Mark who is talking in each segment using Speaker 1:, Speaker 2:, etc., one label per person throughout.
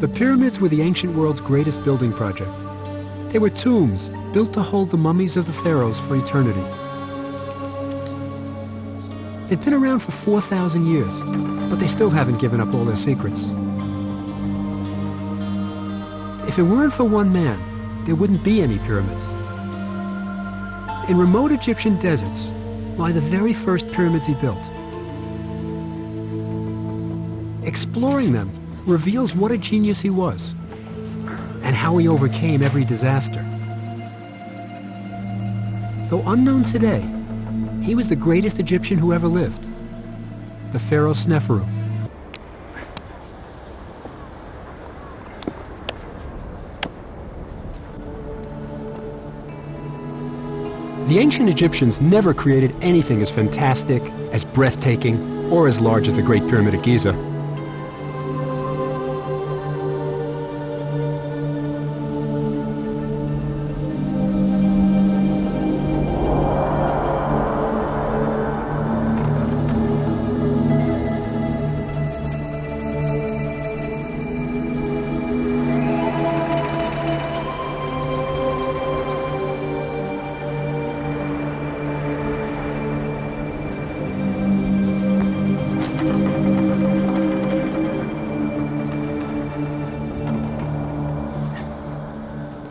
Speaker 1: The pyramids were the ancient world's greatest building project. They were tombs built to hold the mummies of the pharaohs for eternity. They've been around for 4,000 years, but they still haven't given up all their secrets. If it weren't for one man, there wouldn't be any pyramids. In remote Egyptian deserts lie the very first pyramids he built. Exploring them reveals what a genius he was and how he overcame every disaster. Though unknown today, he was the greatest Egyptian who ever lived, the pharaoh Sneferu. The ancient Egyptians never created anything as fantastic, as breathtaking, or as large as the Great Pyramid of Giza.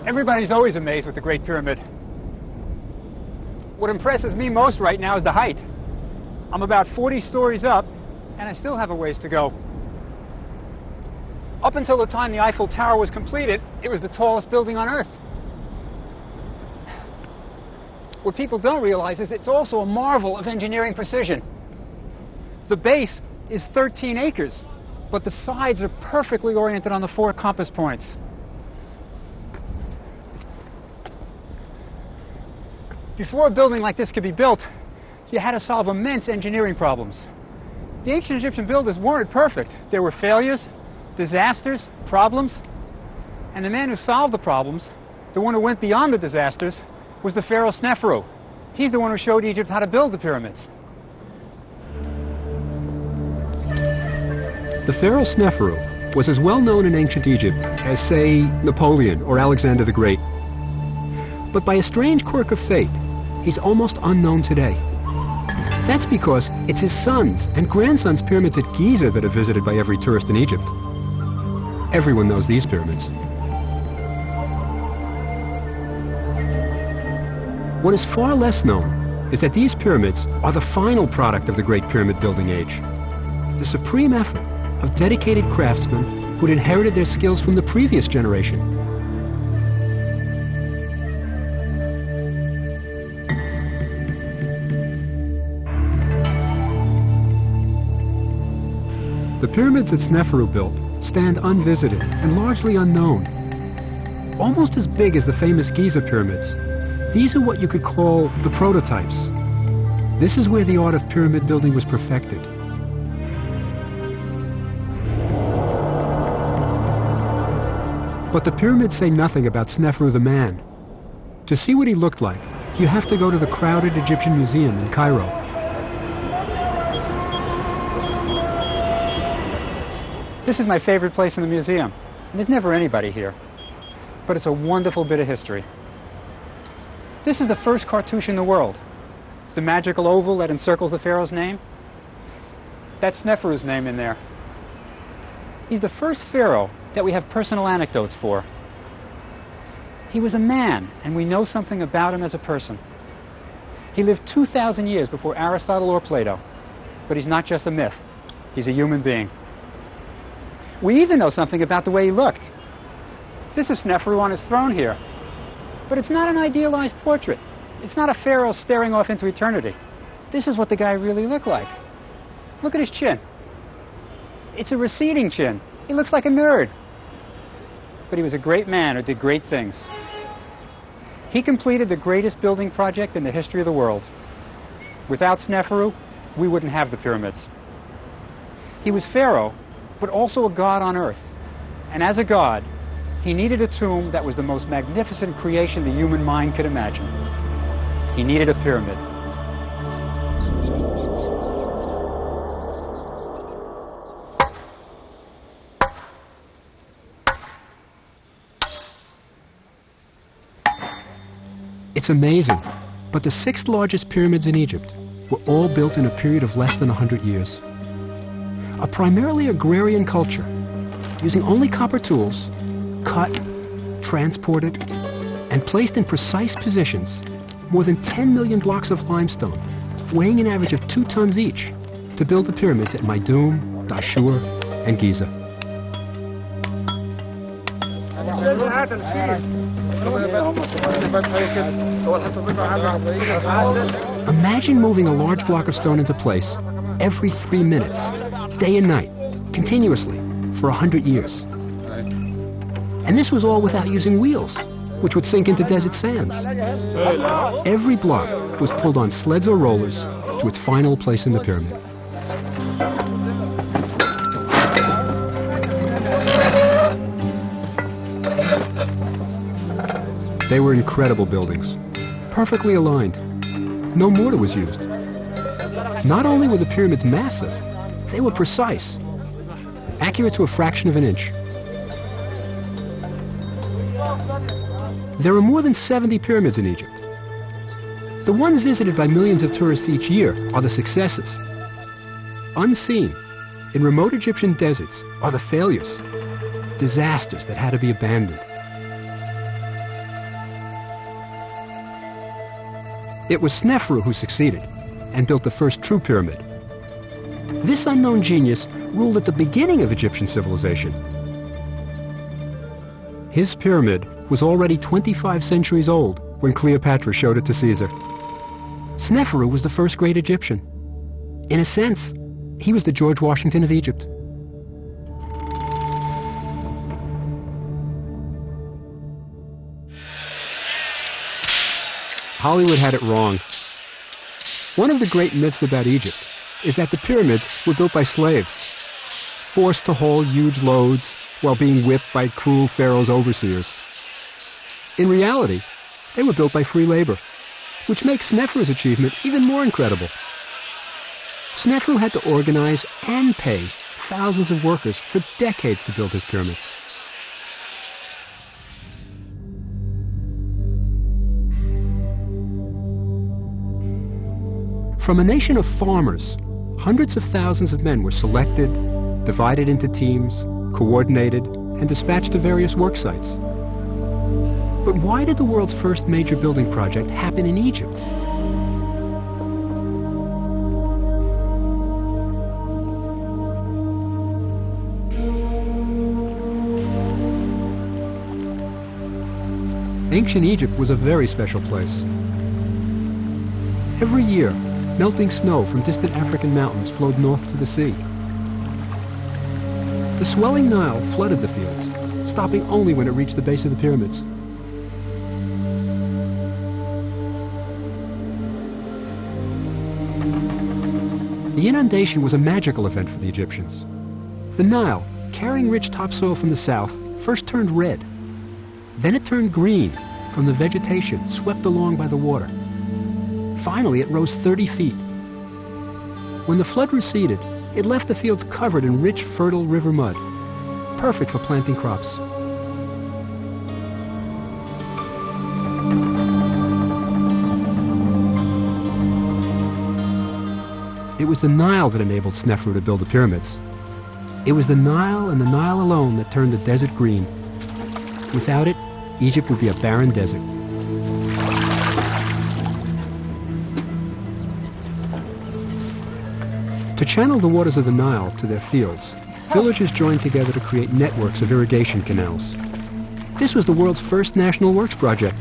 Speaker 2: Everybody's always amazed with the Great Pyramid. What impresses me most right now is the height. I'm about 40 stories up, and I still have a ways to go. Up until the time the Eiffel Tower was completed, it was the tallest building on Earth. What people don't realize is it's also a marvel of engineering precision. The base is 13 acres, but the sides are perfectly oriented on the 4 compass points. Before a building like this could be built, you had to solve immense engineering problems. The ancient Egyptian builders weren't perfect. There were failures, disasters, problems. And the man who solved the problems, the one who went beyond the disasters, was the pharaoh Sneferu. He's the one who showed Egypt how to build the pyramids.
Speaker 1: The pharaoh Sneferu was as well known in ancient Egypt as, say, Napoleon or Alexander the Great. But by a strange quirk of fate, he's almost unknown today. That's because it's his sons and grandsons' pyramids at Giza that are visited by every tourist in Egypt. Everyone knows these pyramids. What is far less known is that these pyramids are the final product of the Great Pyramid building age. The supreme effort of dedicated craftsmen who'd inherited their skills from the previous generation. The pyramids that Sneferu built stand unvisited and largely unknown. Almost as big as the famous Giza pyramids, these are what you could call the prototypes. This is where the art of pyramid building was perfected. But the pyramids say nothing about Sneferu the man. To see what he looked like, you have to go to the crowded Egyptian Museum in Cairo.
Speaker 2: This is my favorite place in the museum, and there's never anybody here. But it's a wonderful bit of history. This is the first cartouche in the world. The magical oval that encircles the pharaoh's name. That's Sneferu's name in there. He's the first pharaoh that we have personal anecdotes for. He was a man, and we know something about him as a person. He lived 2,000 years before Aristotle or Plato, but he's not just a myth. He's a human being. We even know something about the way he looked. This is Sneferu on his throne here. But it's not an idealized portrait. It's not a pharaoh staring off into eternity. This is what the guy really looked like. Look at his chin. It's a receding chin. He looks like a nerd. But he was a great man who did great things. He completed the greatest building project in the history of the world. Without Sneferu, we wouldn't have the pyramids. He was pharaoh, but also a god on earth. And as a god, he needed a tomb that was the most magnificent creation the human mind could imagine. He needed a pyramid.
Speaker 1: It's amazing, but the 6 largest pyramids in Egypt were all built in a period of less than 100 years. A primarily agrarian culture, using only copper tools, cut, transported, and placed in precise positions more than 10 million blocks of limestone, weighing an average of 2 tons each, to build the pyramids at Meidum, Dashur, and Giza. Imagine moving a large block of stone into place every 3 minutes, day and night, continuously, for 100 years. And this was all without using wheels, which would sink into desert sands. Every block was pulled on sleds or rollers to its final place in the pyramid. They were incredible buildings, perfectly aligned. No mortar was used. Not only were the pyramids massive, they were precise, accurate to a fraction of an inch. There are more than 70 pyramids in Egypt. The ones visited by millions of tourists each year are the successes. Unseen, in remote Egyptian deserts, are the failures, disasters that had to be abandoned. It was Snefru who succeeded and built the first true pyramid. This unknown genius ruled at the beginning of Egyptian civilization. His pyramid was already 25 centuries old when Cleopatra showed it to Caesar. Snefru was the first great Egyptian. In a sense, he was the George Washington of Egypt. Hollywood had it wrong. One of the great myths about Egypt is that the pyramids were built by slaves, forced to haul huge loads while being whipped by cruel pharaoh's overseers. In reality, they were built by free labor, which makes Snefru's achievement even more incredible. Snefru had to organize and pay thousands of workers for decades to build his pyramids. From a nation of farmers, hundreds of thousands of men were selected, divided into teams, coordinated, and dispatched to various work sites. But why did the world's first major building project happen in Egypt? Ancient Egypt was a very special place. Every year, melting snow from distant African mountains flowed north to the sea. The swelling Nile flooded the fields, stopping only when it reached the base of the pyramids. The inundation was a magical event for the Egyptians. The Nile, carrying rich topsoil from the south, first turned red. Then it turned green from the vegetation swept along by the water. Finally, it rose 30 feet. When the flood receded, it left the fields covered in rich, fertile river mud, perfect for planting crops. It was the Nile that enabled Snefru to build the pyramids. It was the Nile and the Nile alone that turned the desert green. Without it, Egypt would be a barren desert. To channel the waters of the Nile to their fields, villagers joined together to create networks of irrigation canals. This was the world's first national works project.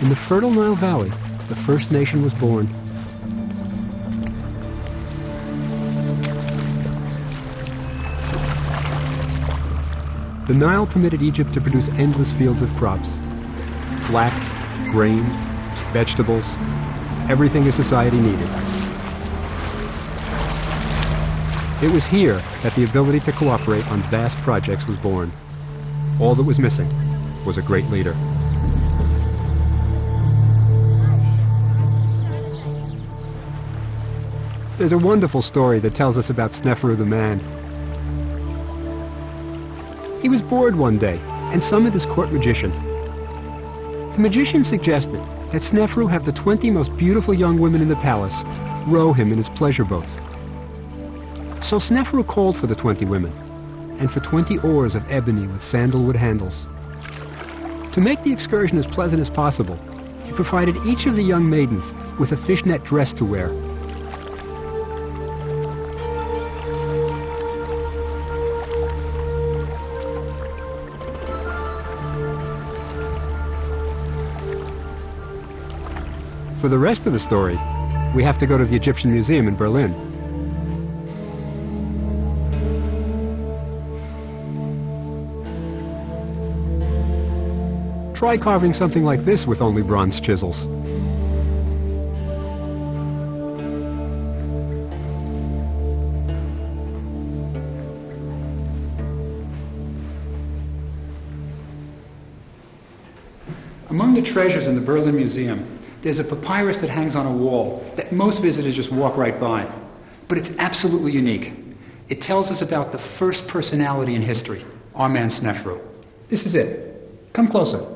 Speaker 1: In the fertile Nile Valley, the first nation was born. The Nile permitted Egypt to produce endless fields of crops. Flax, grains, vegetables, everything a society needed. It was here that the ability to cooperate on vast projects was born. All that was missing was a great leader. There's a wonderful story that tells us about Snefru the man. He was bored one day and summoned his court magician. The magician suggested that Snefru have the 20 most beautiful young women in the palace row him in his pleasure boat. So Snefru called for the 20 women, and for 20 oars of ebony with sandalwood handles. To make the excursion as pleasant as possible, he provided each of the young maidens with a fishnet dress to wear. For the rest of the story, we have to go to the Egyptian Museum in Berlin. Try carving something like this with only bronze chisels.
Speaker 2: Among the treasures in the Berlin Museum, there's a papyrus that hangs on a wall that most visitors just walk right by. But it's absolutely unique. It tells us about the first personality in history, our man Snefru. This is it. Come closer.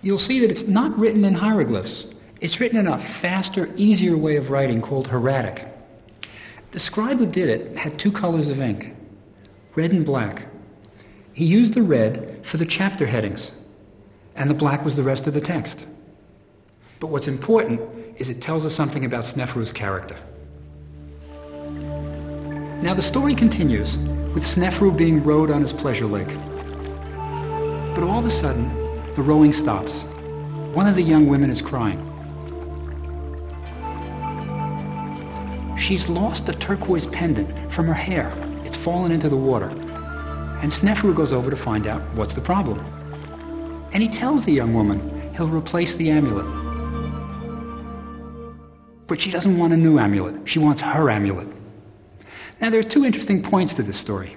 Speaker 2: You'll see that it's not written in hieroglyphs. It's written in a faster, easier way of writing called hieratic. The scribe who did it had two colors of ink, red and black. He used the red for the chapter headings, and the black was the rest of the text. But what's important is it tells us something about Snefru's character. Now the story continues with Snefru being rowed on his pleasure lake. But all of a sudden, the rowing stops. One of the young women is crying. She's lost a turquoise pendant from her hair. It's fallen into the water. And Snefru goes over to find out what's the problem. And he tells the young woman he'll replace the amulet. But she doesn't want a new amulet. She wants her amulet. Now, there are two interesting points to this story.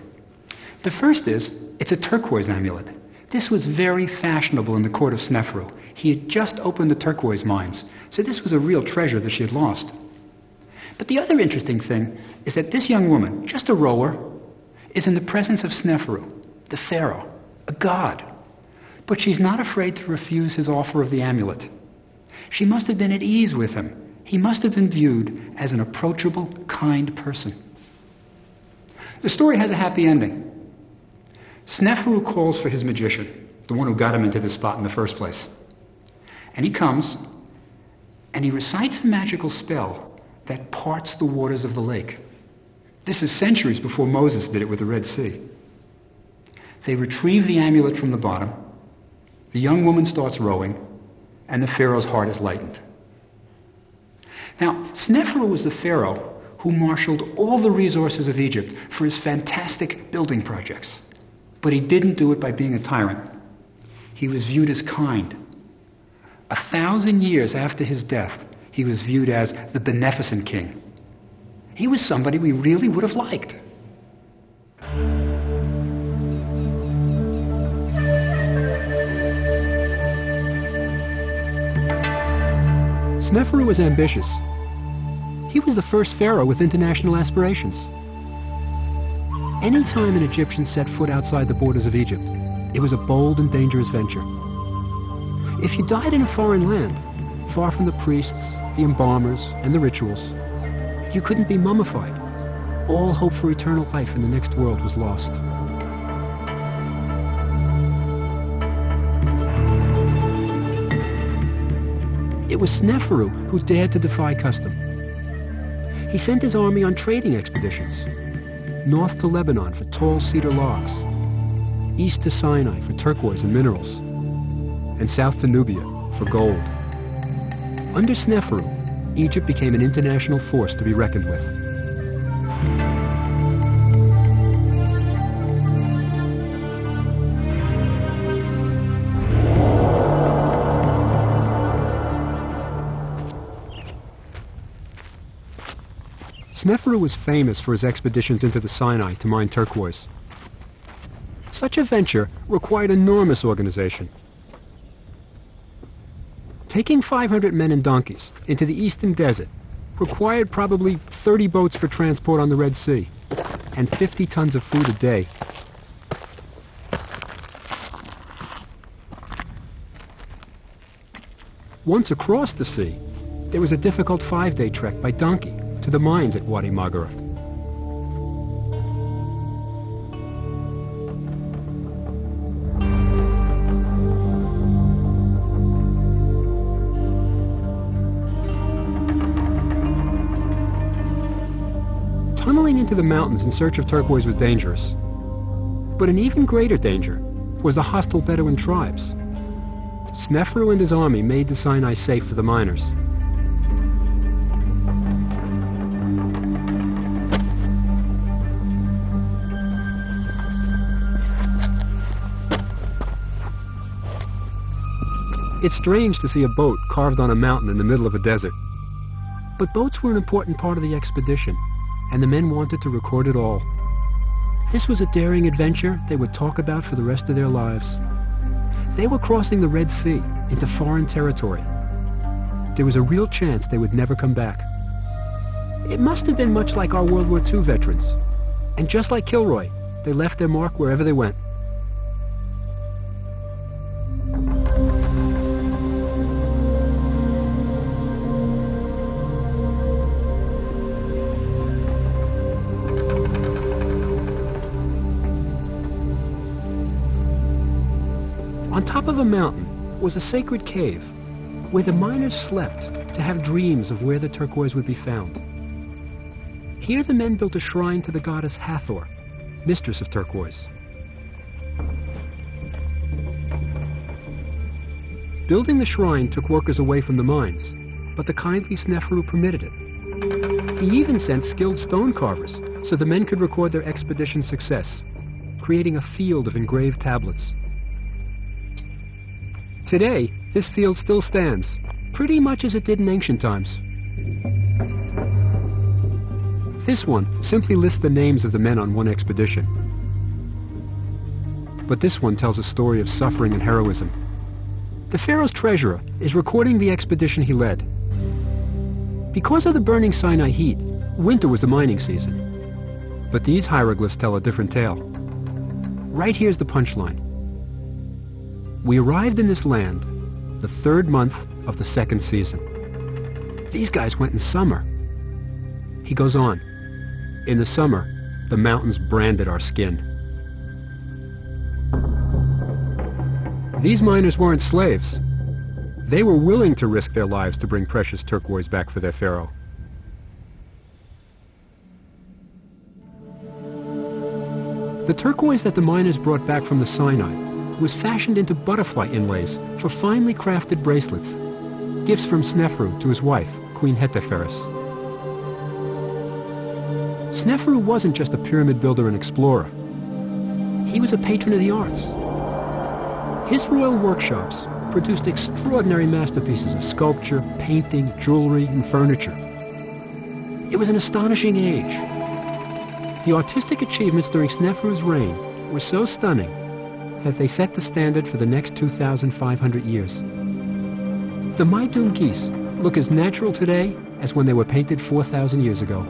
Speaker 2: The first is, it's a turquoise amulet. This was very fashionable in the court of Snefru. He had just opened the turquoise mines, so this was a real treasure that she had lost. But the other interesting thing is that this young woman, just a rower, is in the presence of Snefru, the pharaoh, a god. But she's not afraid to refuse his offer of the amulet. She must have been at ease with him. He must have been viewed as an approachable, kind person. The story has a happy ending. Snefru calls for his magician, the one who got him into this spot in the first place. And he comes, and he recites a magical spell that parts the waters of the lake. This is centuries before Moses did it with the Red Sea. They retrieve the amulet from the bottom, the young woman starts rowing, and the pharaoh's heart is lightened. Now, Snefru was the pharaoh who marshaled all the resources of Egypt for his fantastic building projects. But he didn't do it by being a tyrant. He was viewed as kind. 1,000 years after his death, he was viewed as the beneficent king. He was somebody we really would have liked.
Speaker 1: Snefru was ambitious. He was the first pharaoh with international aspirations. Any time an Egyptian set foot outside the borders of Egypt, it was a bold and dangerous venture. If you died in a foreign land, far from the priests, the embalmers, and the rituals, you couldn't be mummified. All hope for eternal life in the next world was lost. It was Snefru who dared to defy custom. He sent his army on trading expeditions. North to Lebanon for tall cedar logs, east to Sinai for turquoise and minerals, and south to Nubia for gold. Under Snefru, Egypt became an international force to be reckoned with. Snefru was famous for his expeditions into the Sinai to mine turquoise. Such a venture required enormous organization. Taking 500 men and donkeys into the eastern desert required probably 30 boats for transport on the Red Sea and 50 tons of food a day. Once across the sea, there was a difficult 5-day trek by donkey to the mines at Wadi Margaret. Tunneling into the mountains in search of turquoise was dangerous. But an even greater danger was the hostile Bedouin tribes. Snefru and his army made the Sinai safe for the miners. It's strange to see a boat carved on a mountain in the middle of a desert. But boats were an important part of the expedition, and the men wanted to record it all. This was a daring adventure they would talk about for the rest of their lives. They were crossing the Red Sea into foreign territory. There was a real chance they would never come back. It must have been much like our World War II veterans. And just like Kilroy, they left their mark wherever they went. On top of a mountain was a sacred cave where the miners slept to have dreams of where the turquoise would be found. Here the men built a shrine to the goddess Hathor, mistress of turquoise. Building the shrine took workers away from the mines, but the kindly Snefru permitted it. He even sent skilled stone carvers so the men could record their expedition's success, creating a field of engraved tablets. Today, this field still stands, pretty much as it did in ancient times. This one simply lists the names of the men on one expedition. But this one tells a story of suffering and heroism. The pharaoh's treasurer is recording the expedition he led. Because of the burning Sinai heat, winter was the mining season. But these hieroglyphs tell a different tale. Right here's the punchline. We arrived in this land the 3rd month of the 2nd season. These guys went in summer. He goes on. In the summer, the mountains branded our skin. These miners weren't slaves. They were willing to risk their lives to bring precious turquoise back for their pharaoh. The turquoise that the miners brought back from the Sinai was fashioned into butterfly inlays for finely crafted bracelets, gifts from Snefru to his wife, Queen Hetepheres. Snefru wasn't just a pyramid builder and explorer. He was a patron of the arts. His royal workshops produced extraordinary masterpieces of sculpture, painting, jewelry, and furniture. It was an astonishing age. The artistic achievements during Snefru's reign were so stunning that they set the standard for the next 2,500 years. The Maidum geese look as natural today as when they were painted 4,000 years ago.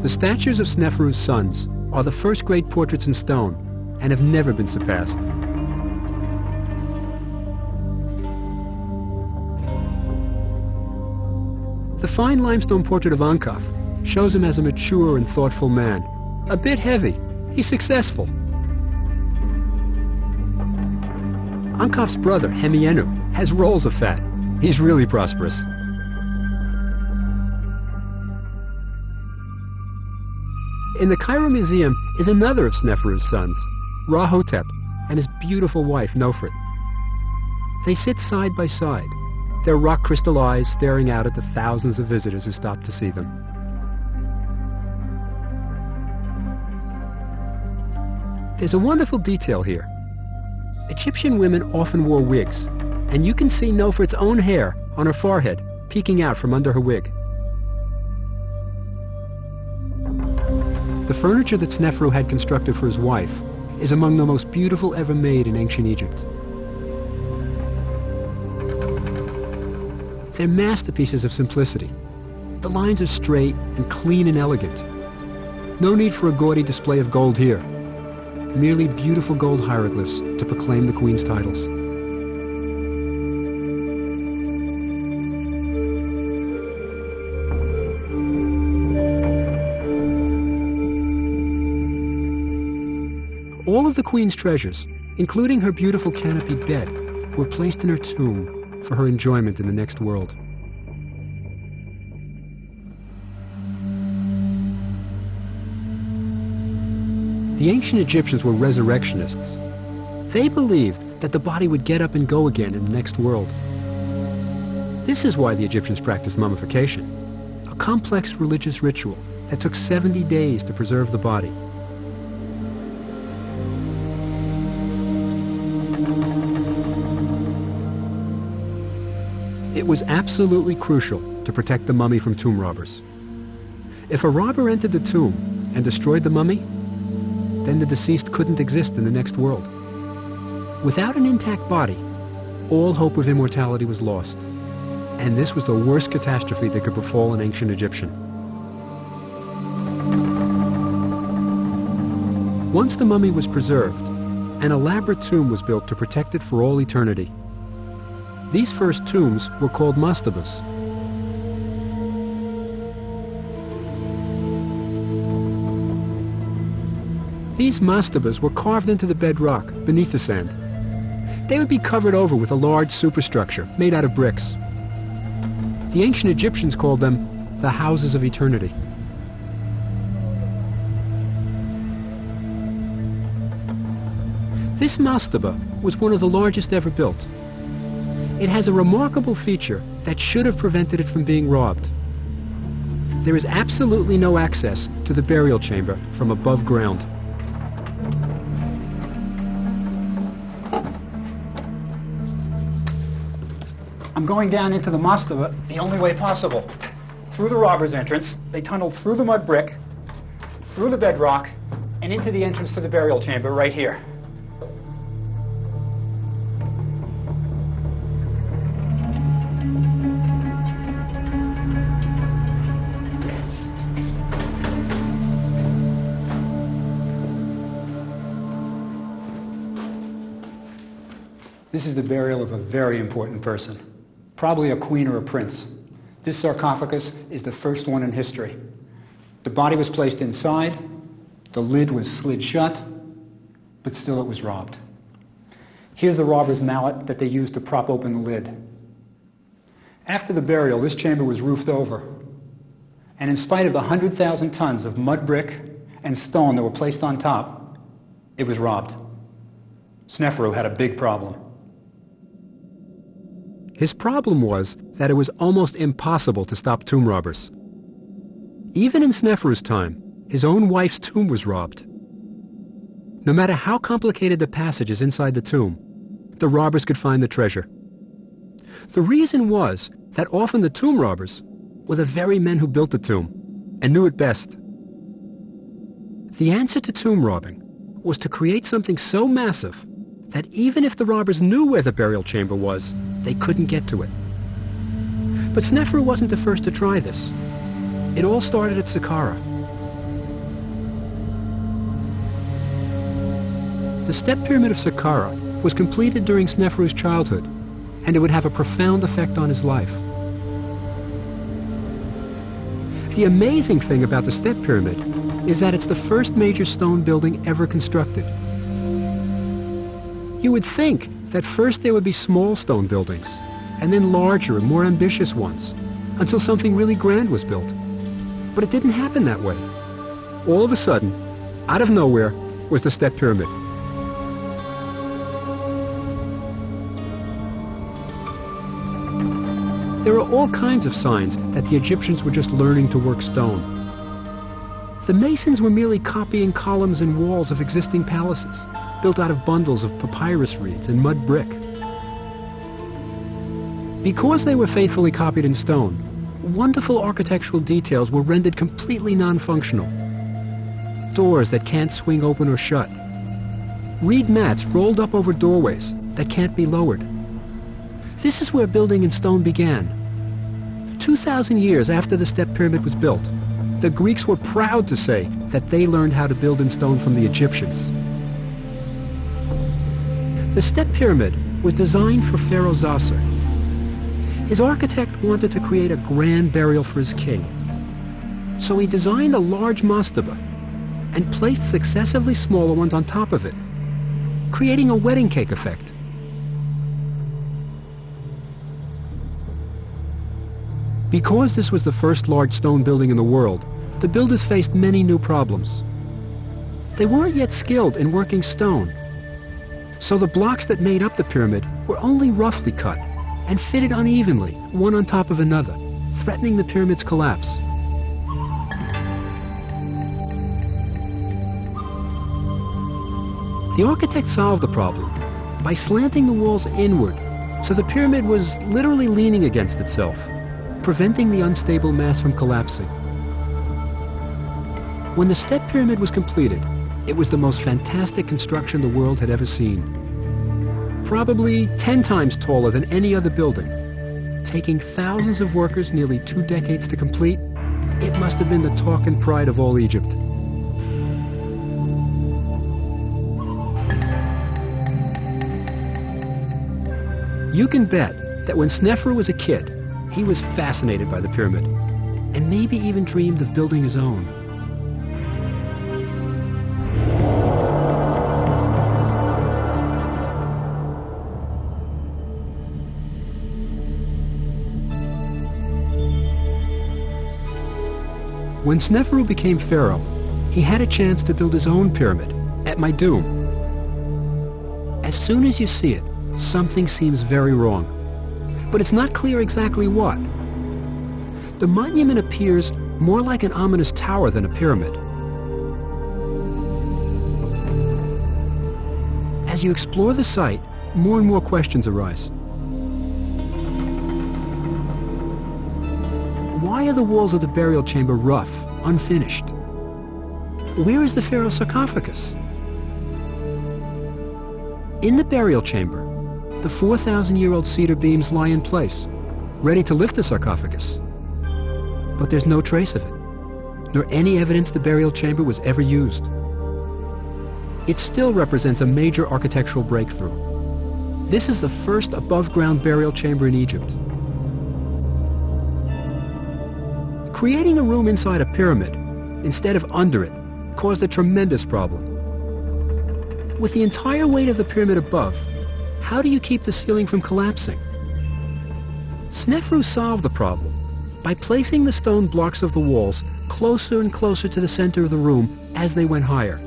Speaker 1: The statues of Snefru's sons are the first great portraits in stone and have never been surpassed. The fine limestone portrait of Ankaf shows him as a mature and thoughtful man. A bit heavy. He's successful. Ankaf's brother, Hemienu, has rolls of fat. He's really prosperous. In the Cairo Museum is another of Snefru's sons, Rahotep, and his beautiful wife, Nofret. They sit side by side, their rock crystal eyes staring out at the thousands of visitors who stop to see them. There's a wonderful detail here. Egyptian women often wore wigs, and you can see Nofret's own hair on her forehead peeking out from under her wig. The furniture that Snefru had constructed for his wife is among the most beautiful ever made in ancient Egypt. They're masterpieces of simplicity, The lines are straight and clean and elegant. No need for a gaudy display of gold here. Merely beautiful gold hieroglyphs to proclaim the Queen's titles. All of the Queen's treasures, including her beautiful canopied bed, were placed in her tomb for her enjoyment in the next world. The ancient Egyptians were resurrectionists. They believed that the body would get up and go again in the next world. This is why the Egyptians practiced mummification, a complex religious ritual that took 70 days to preserve the body. It was absolutely crucial to protect the mummy from tomb robbers. If a robber entered the tomb and destroyed the mummy, then the deceased couldn't exist in the next world. Without an intact body, all hope of immortality was lost. And this was the worst catastrophe that could befall an ancient Egyptian. Once the mummy was preserved, an elaborate tomb was built to protect it for all eternity. These first tombs were called mastabas. These mastabas were carved into the bedrock beneath the sand. They would be covered over with a large superstructure made out of bricks. The ancient Egyptians called them the houses of eternity. This mastaba was one of the largest ever built. It has a remarkable feature that should have prevented it from being robbed. There is absolutely no access to the burial chamber from above ground.
Speaker 2: I'm going down into the mastaba the only way possible. Through the robber's entrance, they tunneled through the mud brick, through the bedrock, and into the entrance to the burial chamber right here. This is the burial of a very important person, probably a queen or a prince. This sarcophagus is the first one in history. The body was placed inside, the lid was slid shut, but still it was robbed. Here's the robber's mallet that they used to prop open the lid. After the burial, this chamber was roofed over, and in spite of the 100,000 tons of mud brick and stone that were placed on top, it was robbed. Sneferu had a big problem.
Speaker 1: His problem was that it was almost impossible to stop tomb robbers. Even in Sneferu's time, his own wife's tomb was robbed. No matter how complicated the passages inside the tomb, the robbers could find the treasure. The reason was that often the tomb robbers were the very men who built the tomb and knew it best. The answer to tomb robbing was to create something so massive that even if the robbers knew where the burial chamber was, they couldn't get to it. But Sneferu wasn't the first to try this. It all started at Saqqara. The step pyramid of Saqqara was completed during Sneferu's childhood, and it would have a profound effect on his life. The amazing thing about the step pyramid is that it's the first major stone building ever constructed. You would think that first there would be small stone buildings, and then larger and more ambitious ones, until something really grand was built. But it didn't happen that way. All of a sudden, out of nowhere, was the step pyramid. There are all kinds of signs that the Egyptians were just learning to work stone. The masons were merely copying columns and walls of existing palaces, built out of bundles of papyrus reeds and mud brick. Because they were faithfully copied in stone, wonderful architectural details were rendered completely non-functional. Doors that can't swing open or shut. Reed mats rolled up over doorways that can't be lowered. This is where building in stone began. 2,000 years after the step pyramid was built, the Greeks were proud to say that they learned how to build in stone from the Egyptians. The step pyramid was designed for Pharaoh Zasser. His architect wanted to create a grand burial for his king. So he designed a large mastaba and placed successively smaller ones on top of it, creating a wedding cake effect. Because this was the first large stone building in the world, the builders faced many new problems. They weren't yet skilled in working stone, so the blocks that made up the pyramid were only roughly cut and fitted unevenly, one on top of another, threatening the pyramid's collapse. The architect solved the problem by slanting the walls inward, so the pyramid was literally leaning against itself, preventing the unstable mass from collapsing. When the step pyramid was completed, it was the most fantastic construction the world had ever seen. Probably 10 times taller than any other building. Taking thousands of workers nearly 2 decades to complete, it must have been the talk and pride of all Egypt. You can bet that when Snefru was a kid, he was fascinated by the pyramid, and maybe even dreamed of building his own. When Snefru became pharaoh, he had a chance to build his own pyramid at Maidum. As soon as you see it, something seems very wrong, but it's not clear exactly what. The monument appears more like an ominous tower than a pyramid. As you explore the site, more and more questions arise. Why are the walls of the burial chamber rough, unfinished? Where is the pharaoh's sarcophagus? In the burial chamber, the 4,000-year-old cedar beams lie in place, ready to lift the sarcophagus. But there's no trace of it, nor any evidence the burial chamber was ever used. It still represents a major architectural breakthrough. This is the first above-ground burial chamber in Egypt. Creating a room inside a pyramid, instead of under it, caused a tremendous problem. With the entire weight of the pyramid above, how do you keep the ceiling from collapsing? Snefru solved the problem by placing the stone blocks of the walls closer and closer to the center of the room as they went higher.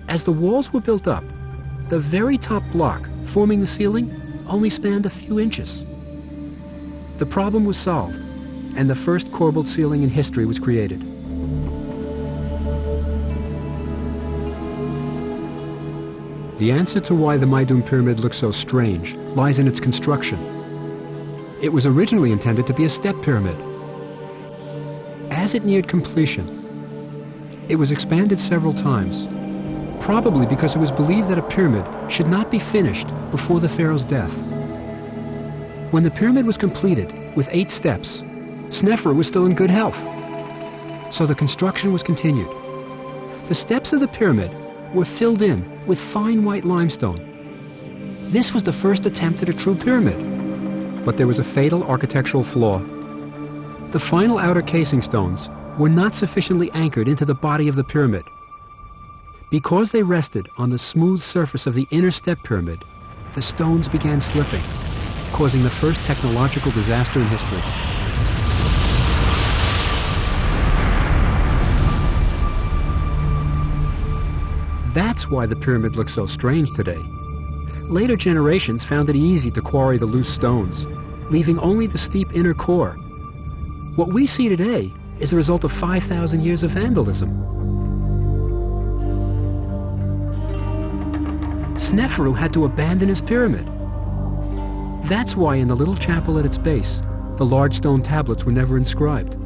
Speaker 1: As the walls were built up, the very top block forming the ceiling only spanned a few inches. The problem was solved, and the first corbelled ceiling in history was created. The answer to why the Maidum pyramid looks so strange lies in its construction. It was originally intended to be a step pyramid. As it neared completion, it was expanded several times, probably because it was believed that a pyramid should not be finished before the pharaoh's death. When the pyramid was completed with 8 steps, Snefru was still in good health, so the construction was continued. The steps of the pyramid were filled in with fine white limestone. This was the first attempt at a true pyramid, but there was a fatal architectural flaw. The final outer casing stones were not sufficiently anchored into the body of the pyramid. Because they rested on the smooth surface of the inner step pyramid, the stones began slipping, causing the first technological disaster in history. That's why the pyramid looks so strange today. Later generations found it easy to quarry the loose stones, leaving only the steep inner core. What we see today is the result of 5,000 years of vandalism. Snefru had to abandon his pyramid. That's why in the little chapel at its base, the large stone tablets were never inscribed.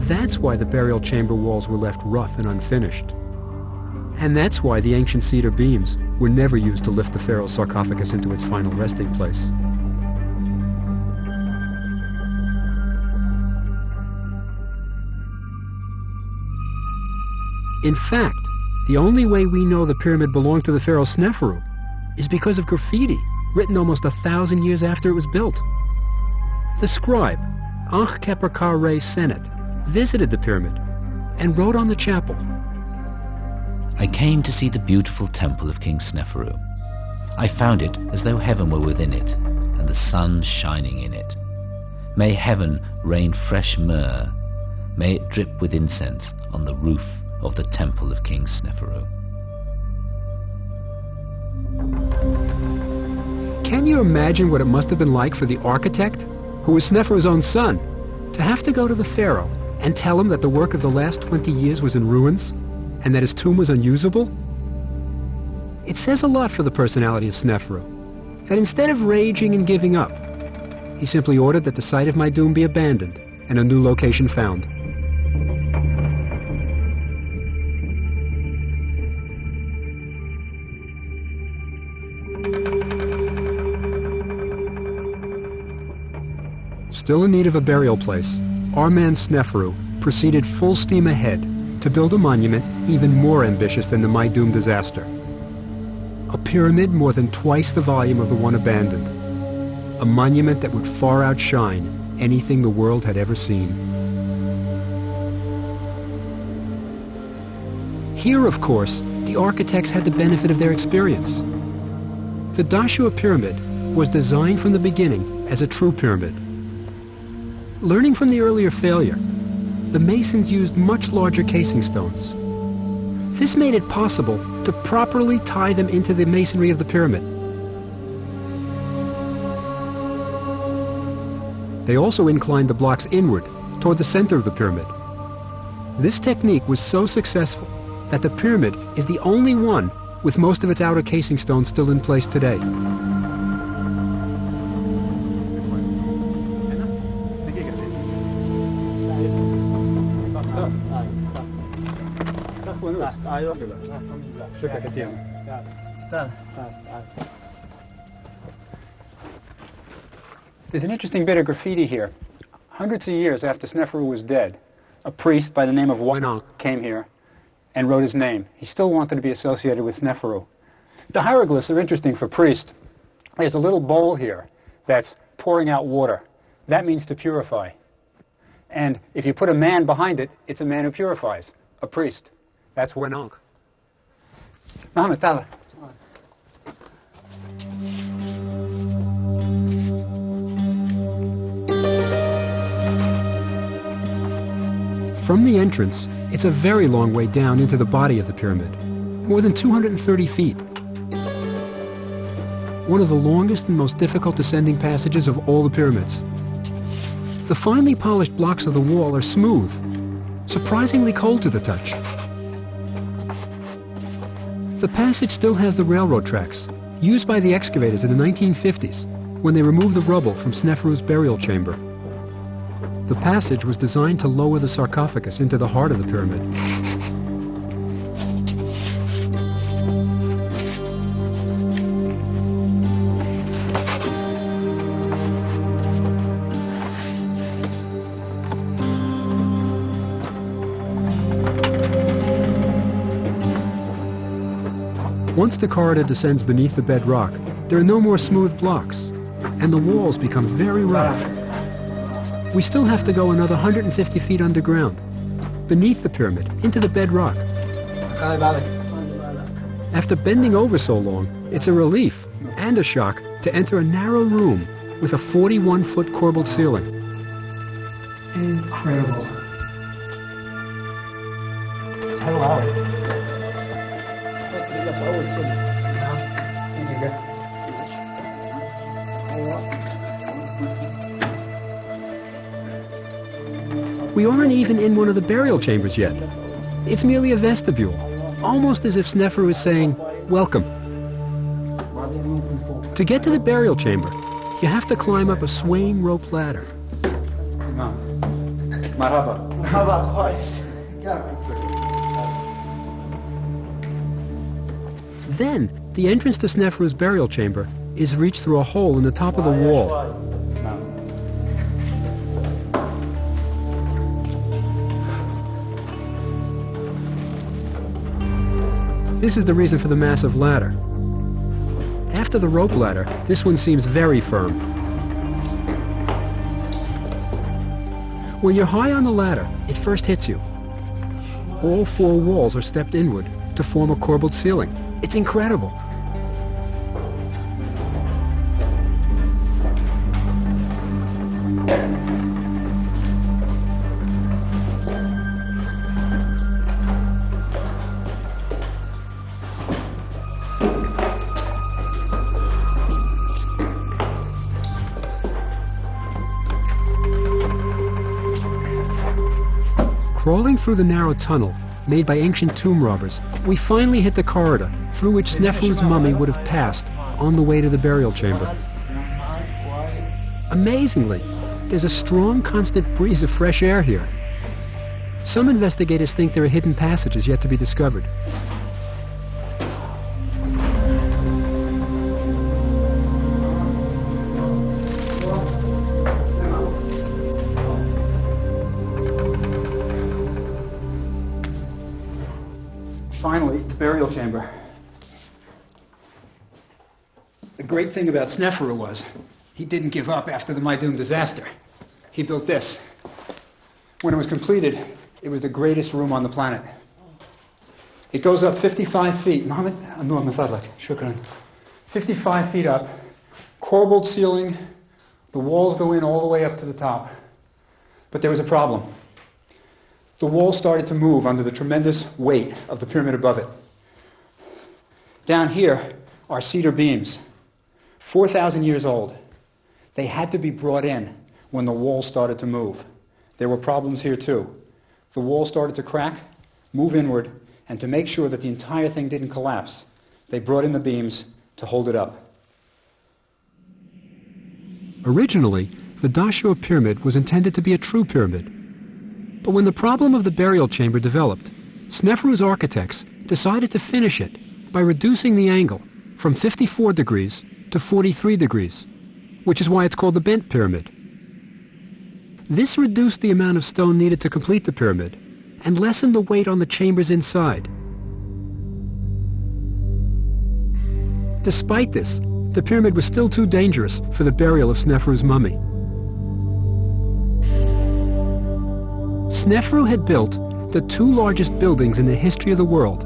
Speaker 1: That's why the burial chamber walls were left rough and unfinished. And that's why the ancient cedar beams were never used to lift the pharaoh's sarcophagus into its final resting place. In fact, the only way we know the pyramid belonged to the pharaoh Sneferu is because of graffiti written almost 1,000 years after it was built. The scribe, Ankh Keperkar Re Senet, visited the pyramid and wrote on the chapel,
Speaker 3: I came to see the beautiful temple of King Sneferu. I found it as though heaven were within it, and the sun shining in it. May heaven rain fresh myrrh. May it drip with incense on the roof of the temple of King Sneferu.
Speaker 1: Can you imagine what it must have been like for the architect, who was Sneferu's own son, to have to go to the pharaoh and tell him that the work of the last 20 years was in ruins and that his tomb was unusable? It says a lot for the personality of Sneferu, that instead of raging and giving up, he simply ordered that the site of my tomb be abandoned and a new location found. Still in need of a burial place, our man Sneferu proceeded full steam ahead to build a monument even more ambitious than the Maidum disaster. A pyramid more than twice the volume of the one abandoned. A monument that would far outshine anything the world had ever seen. Here, of course, the architects had the benefit of their experience. The Dashua pyramid was designed from the beginning as a true pyramid. Learning from the earlier failure, the masons used much larger casing stones. This made it possible to properly tie them into the masonry of the pyramid. They also inclined the blocks inward toward the center of the pyramid. This technique was so successful that the pyramid is the only one with most of its outer casing stones still in place today.
Speaker 2: There's an interesting bit of graffiti here. Hundreds of years after Sneferu was dead, a priest by the name of Wanok came here and wrote his name. He still wanted to be associated with Sneferu. The hieroglyphs are interesting for priests. There's a little bowl here that's pouring out water. That means to purify. And if you put a man behind it, it's a man who purifies, a priest. That's Wanok. Mohammed, Tala.
Speaker 1: From the entrance, it's a very long way down into the body of the pyramid, more than 230 feet. One of the longest and most difficult descending passages of all the pyramids. The finely polished blocks of the wall are smooth, surprisingly cold to the touch. The passage still has the railroad tracks, used by the excavators in the 1950s, when they removed the rubble from Sneferu's burial chamber. The passage was designed to lower the sarcophagus into the heart of the pyramid. Once the corridor descends beneath the bedrock, there are no more smooth blocks, and the walls become very rough. We still have to go another 150 feet underground, beneath the pyramid, into the bedrock. After bending over so long, it's a relief and a shock to enter a narrow room with a 41-foot corbelled ceiling.
Speaker 2: Incredible.
Speaker 1: We aren't even in one of the burial chambers yet. It's merely a vestibule, almost as if Sneferu is saying, welcome. To get to the burial chamber, you have to climb up a swaying rope ladder. Then, the entrance to Sneferu's burial chamber is reached through a hole in the top of the wall. This is the reason for the massive ladder. After the rope ladder, this one seems very firm. When you're high on the ladder, it first hits you. All four walls are stepped inward to form a corbelled ceiling. It's incredible. Crawling through the narrow tunnel made by ancient tomb robbers, we finally hit the corridor through which Sneferu's mummy would have passed on the way to the burial chamber. Amazingly, there's a strong, constant breeze of fresh air here. Some investigators think there are hidden passages yet to be discovered.
Speaker 2: Finally, the burial chamber. The great thing about Sneferu was he didn't give up after the Maidum disaster. He built this. When it was completed, it was the greatest room on the planet. It goes up 55 feet. Mohammed, 55 feet up, corbelled ceiling. The walls go in all the way up to the top. But there was a problem. The wall started to move under the tremendous weight of the pyramid above it. Down here are cedar beams, 4,000 years old. They had to be brought in when the wall started to move. There were problems here too. The wall started to crack, move inward, and to make sure that the entire thing didn't collapse, they brought in the beams to hold it up.
Speaker 1: Originally, the Dashur pyramid was intended to be a true pyramid. But when the problem of the burial chamber developed, Sneferu's architects decided to finish it by reducing the angle from 54 degrees to 43 degrees, which is why it's called the bent pyramid. This reduced the amount of stone needed to complete the pyramid and lessened the weight on the chambers inside. Despite this, the pyramid was still too dangerous for the burial of Sneferu's mummy. Sneferu had built the two largest buildings in the history of the world,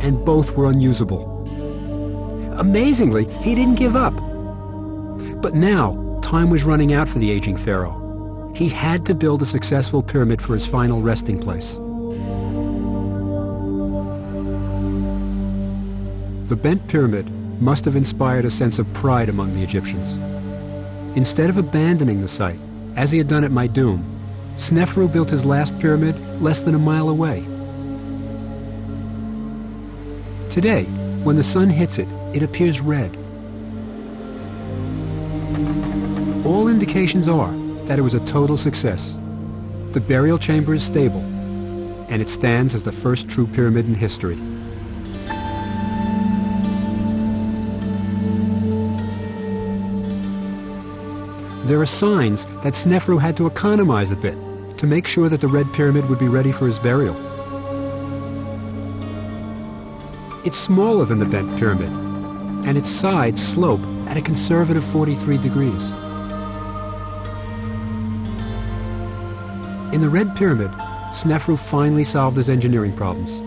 Speaker 1: and both were unusable. Amazingly, he didn't give up. But now, time was running out for the aging pharaoh. He had to build a successful pyramid for his final resting place. The bent pyramid must have inspired a sense of pride among the Egyptians. Instead of abandoning the site, as he had done at Maidum, Sneferu built his last pyramid less than a mile away. Today, when the sun hits it, it appears red. All indications are that it was a total success. The burial chamber is stable, and it stands as the first true pyramid in history. There are signs that Sneferu had to economize a bit to make sure that the red pyramid would be ready for his burial. It's smaller than the bent pyramid, and its sides slope at a conservative 43 degrees. In the red pyramid, Sneferu finally solved his engineering problems.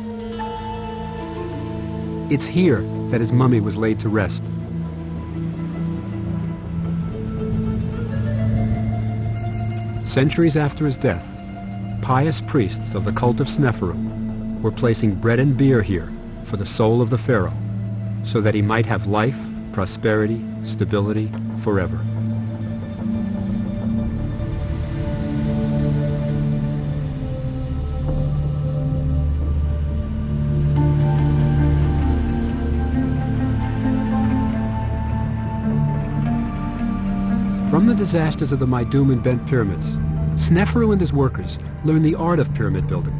Speaker 1: It's here that his mummy was laid to rest. Centuries after his death, pious priests of the cult of Sneferu were placing bread and beer here for the soul of the pharaoh, so that he might have life, prosperity, stability forever. From the disasters of the Maidum and bent pyramids, Sneferu and his workers learned the art of pyramid building.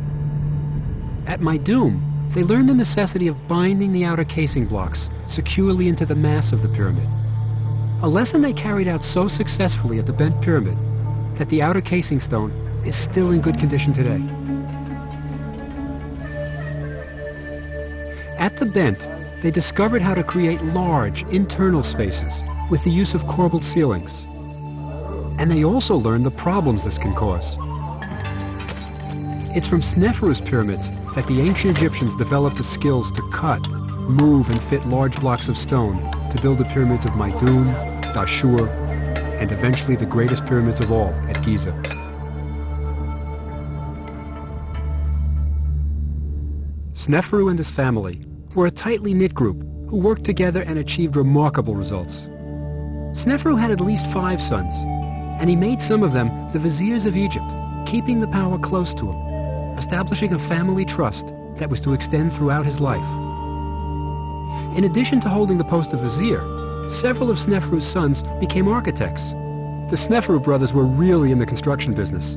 Speaker 1: At Maidum, they learned the necessity of binding the outer casing blocks securely into the mass of the pyramid. A lesson they carried out so successfully at the bent pyramid that the outer casing stone is still in good condition today. At the Bent, they discovered how to create large internal spaces with the use of corbelled ceilings. And they also learned the problems this can cause. It's from Sneferu's pyramids that the ancient Egyptians developed the skills to cut, move, and fit large blocks of stone to build the pyramids of Meidum, Dashur, and eventually the greatest pyramids of all at Giza. Sneferu and his family were a tightly knit group who worked together and achieved remarkable results. Sneferu had at least 5 sons, and he made some of them the viziers of Egypt, keeping the power close to him, establishing a family trust that was to extend throughout his life. In addition to holding the post of vizier, several of Sneferu's sons became architects. The Sneferu brothers were really in the construction business.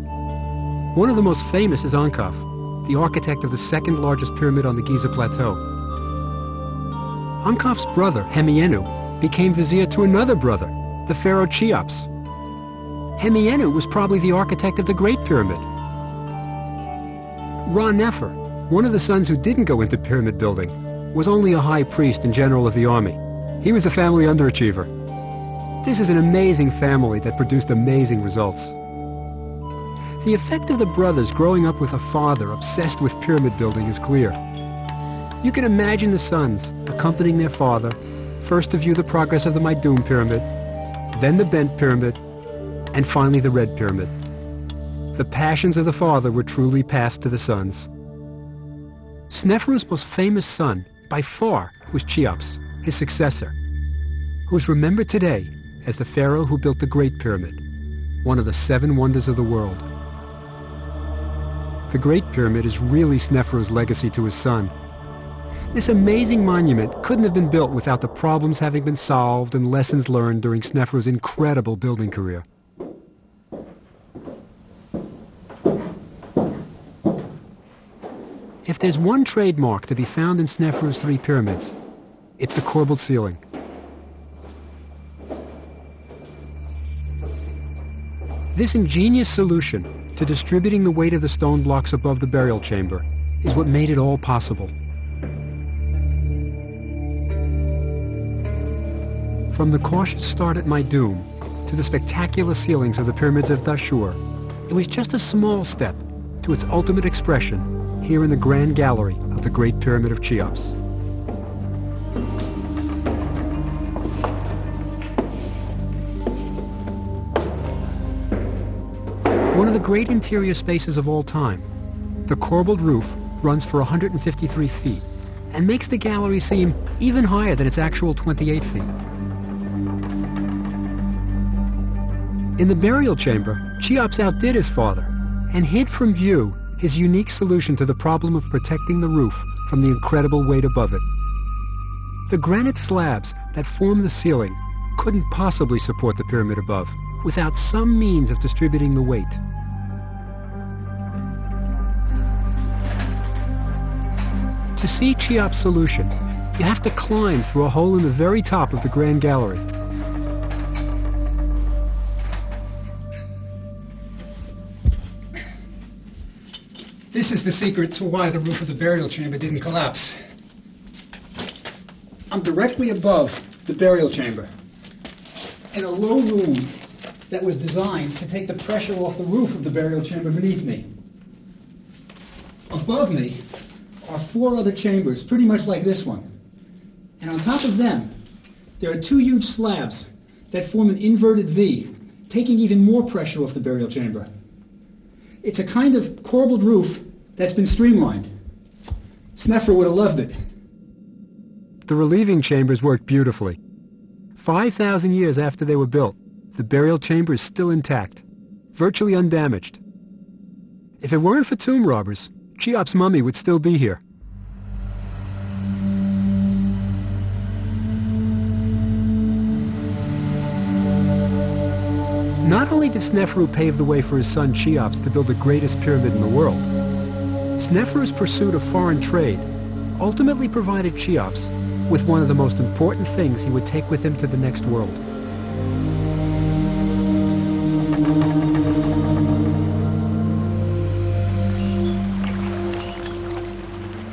Speaker 1: One of the most famous is Ankaf, the architect of the second largest pyramid on the Giza Plateau. Ankaf's brother, Hemienu, became vizier to another brother, the pharaoh Cheops. Hemienu was probably the architect of the Great Pyramid. Ra-Nefer, one of the sons who didn't go into pyramid building, was only a high priest and general of the army. He was a family underachiever. This is an amazing family that produced amazing results. The effect of the brothers growing up with a father obsessed with pyramid building is clear. You can imagine the sons accompanying their father, first to view the progress of the Meidum Pyramid, then the Bent Pyramid, and finally the Red Pyramid. The passions of the father were truly passed to the sons. Sneferu's most famous son, by far, was Cheops, his successor, who is remembered today as the pharaoh who built the Great Pyramid, one of the 7 wonders of the world. The Great Pyramid is really Sneferu's legacy to his son. This amazing monument couldn't have been built without the problems having been solved and lessons learned during Sneferu's incredible building career. If there's one trademark to be found in Sneferu's 3 pyramids, it's the corbelled ceiling. This ingenious solution to distributing the weight of the stone blocks above the burial chamber is what made it all possible. From the cautious start at Meidum to the spectacular ceilings of the pyramids of Dashur, it was just a small step to its ultimate expression here in the Grand Gallery of the Great Pyramid of Cheops. One of the great interior spaces of all time, the corbelled roof runs for 153 feet and makes the gallery seem even higher than its actual 28 feet. In the burial chamber, Cheops outdid his father and hid from view his unique solution to the problem of protecting the roof from the incredible weight above it. The granite slabs that form the ceiling couldn't possibly support the pyramid above without some means of distributing the weight. To see Cheops' solution, you have to climb through a hole in the very top of the Grand Gallery. This is the secret to why the roof of the burial chamber didn't collapse. I'm directly above the burial chamber, in a low room that was designed to take the pressure off the roof of the burial chamber beneath me. Above me are 4 other chambers, pretty much like this one. And on top of them, there are 2 huge slabs that form an inverted V, taking even more pressure off the burial chamber. It's a kind of corbelled roof that's been streamlined. Sneferu would have loved it. The relieving chambers worked beautifully. 5,000 years after they were built, the burial chamber is still intact, virtually undamaged. If it weren't for tomb robbers, Cheops' mummy would still be here. Not only did Sneferu pave the way for his son Cheops to build the greatest pyramid in the world, Sneferu's pursuit of foreign trade ultimately provided Cheops with one of the most important things he would take with him to the next world.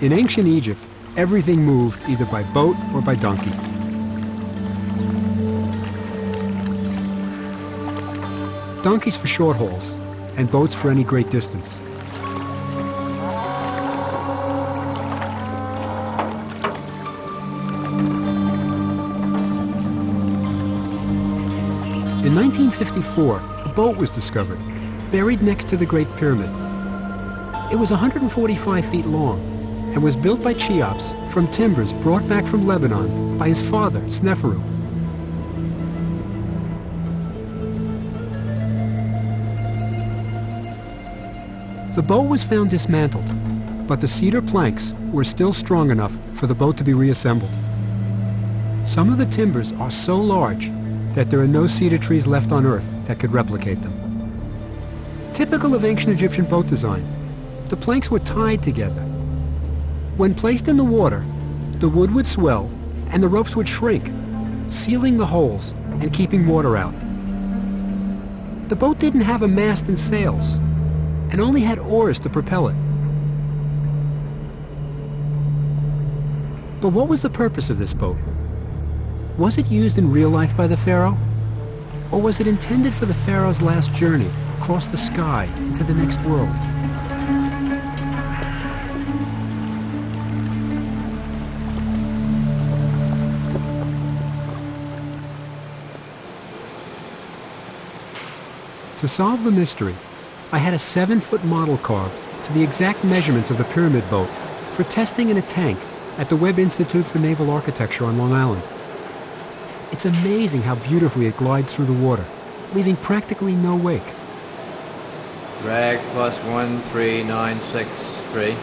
Speaker 1: In ancient Egypt, everything moved either by boat or by donkey. Donkeys for short hauls, and boats for any great distance. In 1954, a boat was discovered, buried next to the Great Pyramid. It was 145 feet long and was built by Cheops from timbers brought back from Lebanon by his father, Sneferu. The boat was found dismantled, but the cedar planks were still strong enough for the boat to be reassembled. Some of the timbers are so large that there are no cedar trees left on Earth that could replicate them. Typical of ancient Egyptian boat design, the planks were tied together. When placed in the water, the wood would swell and the ropes would shrink, sealing the holes and keeping water out. The boat didn't have a mast and sails, and only had oars to propel it. But what was the purpose of this boat? Was it used in real life by the pharaoh? Or was it intended for the pharaoh's last journey across the sky into the next world? To solve the mystery, I had a 7-foot model carved to the exact measurements of the pyramid boat for testing in a tank at the Webb Institute for Naval Architecture on Long Island. It's amazing how beautifully it glides through the water, leaving practically no wake.
Speaker 4: Drag plus 13963.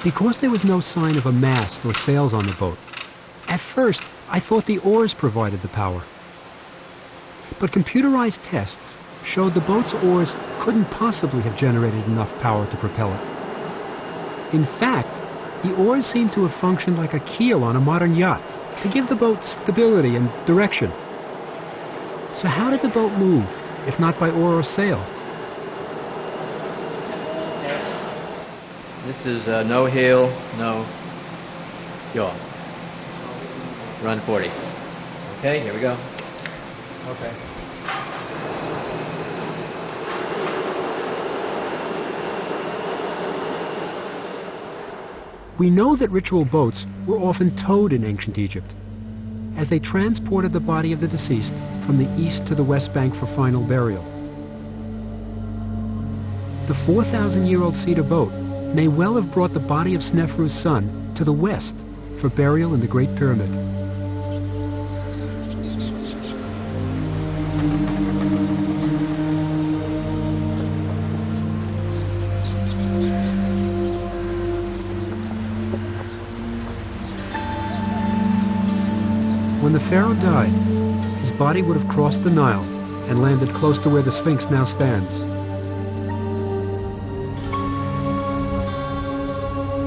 Speaker 1: Because there was no sign of a mast or sails on the boat, at first I thought the oars provided the power. But computerized tests showed the boat's oars couldn't possibly have generated enough power to propel it. In fact, the oars seemed to have functioned like a keel on a modern yacht to give the boat stability and direction. So how did the boat move, if not by oar or sail?
Speaker 4: This is no heel, no yaw. Run 40. Okay, here we go. Okay.
Speaker 1: We know that ritual boats were often towed in ancient Egypt, as they transported the body of the deceased from the east to the west bank for final burial. The 4,000-year-old cedar boat may well have brought the body of Sneferu's son to the west for burial in the Great Pyramid. When the pharaoh died, his body would have crossed the Nile and landed close to where the Sphinx now stands.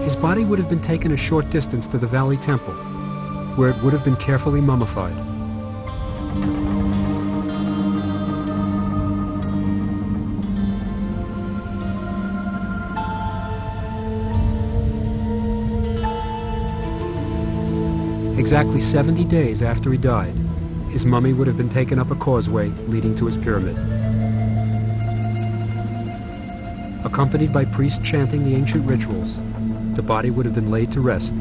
Speaker 1: His body would have been taken a short distance to the Valley Temple, where it would have been carefully mummified. Exactly 70 days after he died, his mummy would have been taken up a causeway leading to his pyramid. Accompanied by priests chanting the ancient rituals, the body would have been laid to rest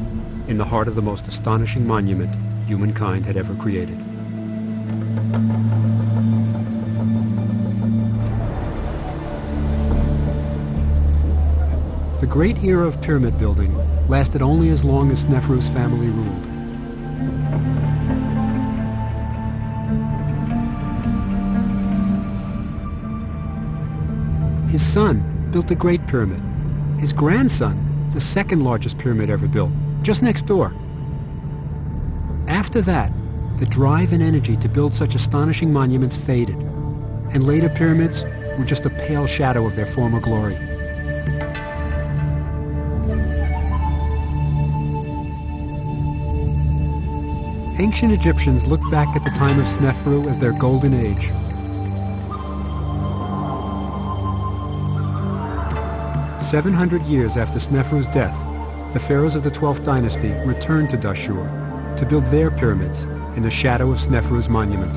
Speaker 1: in the heart of the most astonishing monument humankind had ever created. The great era of pyramid building lasted only as long as Sneferu's family ruled. His son built the Great Pyramid. His grandson, the second largest pyramid ever built, just next door. After that, the drive and energy to build such astonishing monuments faded, and later pyramids were just a pale shadow of their former glory. Ancient Egyptians looked back at the time of Sneferu as their golden age. 700 years after Sneferu's death, the pharaohs of the 12th dynasty returned to Dashur to build their pyramids in the shadow of Sneferu's monuments.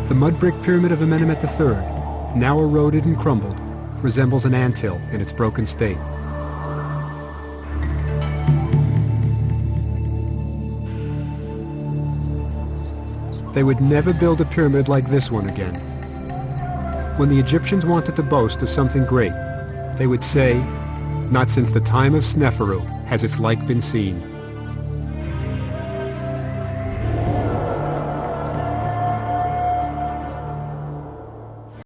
Speaker 1: The mud brick pyramid of Amenemhet III, now eroded and crumbled, resembles an anthill in its broken state. They would never build a pyramid like this one again. When the Egyptians wanted to boast of something great, they would say, "Not since the time of Sneferu has its like been seen."